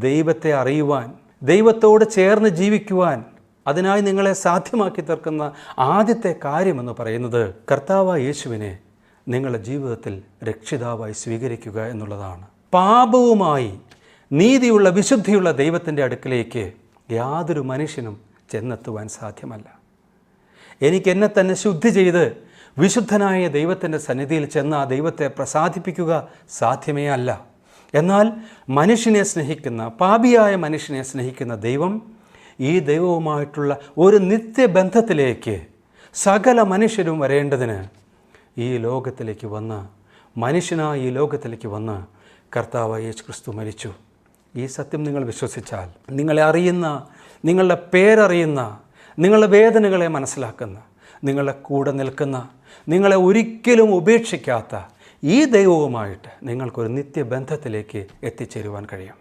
ദൈവത്തെ അറിയുവാൻ, ദൈവത്തോട് ചേർന്ന് ജീവിക്കുവാൻ, അതിനായി നിങ്ങളെ സാധ്യമാക്കി തീർക്കുന്ന ആദ്യത്തെ കാര്യമെന്ന് പറയുന്നത് കർത്താവായ യേശുവിനെ നിങ്ങളുടെ ജീവിതത്തിൽ രക്ഷിതാവായി സ്വീകരിക്കുക എന്നുള്ളതാണ്. പാപവുമായി നീതിയുള്ള വിശുദ്ധിയുള്ള ദൈവത്തിൻ്റെ അടുക്കിലേക്ക് യാതൊരു മനുഷ്യനും ചെന്നെത്തുവാൻ സാധ്യമല്ല. എനിക്ക് എന്നെ തന്നെ ശുദ്ധി ചെയ്ത് വിശുദ്ധനായ ദൈവത്തിൻ്റെ സന്നിധിയിൽ ചെന്ന് ആ ദൈവത്തെ പ്രസാദിപ്പിക്കുക സാധ്യമേ അല്ല. എന്നാൽ മനുഷ്യനെ സ്നേഹിക്കുന്ന, പാപിയായ മനുഷ്യനെ സ്നേഹിക്കുന്ന ദൈവം ഈ ദൈവവുമായിട്ടുള്ള ഒരു നിത്യബന്ധത്തിലേക്ക് സകല മനുഷ്യരും വരേണ്ടതിന് ഈ ലോകത്തിലേക്ക് വന്ന്, മനുഷ്യനായി ഈ ലോകത്തിലേക്ക് വന്ന് കർത്താവായ യേശു ക്രിസ്തു മരിച്ചു. ഈ സത്യം നിങ്ങൾ വിശ്വസിച്ചാൽ, നിങ്ങളെ അറിയുന്ന, നിങ്ങളുടെ പേരറിയുന്ന, നിങ്ങളുടെ വേദനകളെ മനസ്സിലാക്കുന്ന, നിങ്ങളുടെ കൂടെ നിൽക്കുന്ന, നിങ്ങളെ ഒരിക്കലും ഉപേക്ഷിക്കാത്ത ഈ ദൈവവുമായിട്ട് നിങ്ങൾക്കൊരു നിത്യബന്ധത്തിലേക്ക് എത്തിച്ചേരുവാൻ കഴിയും.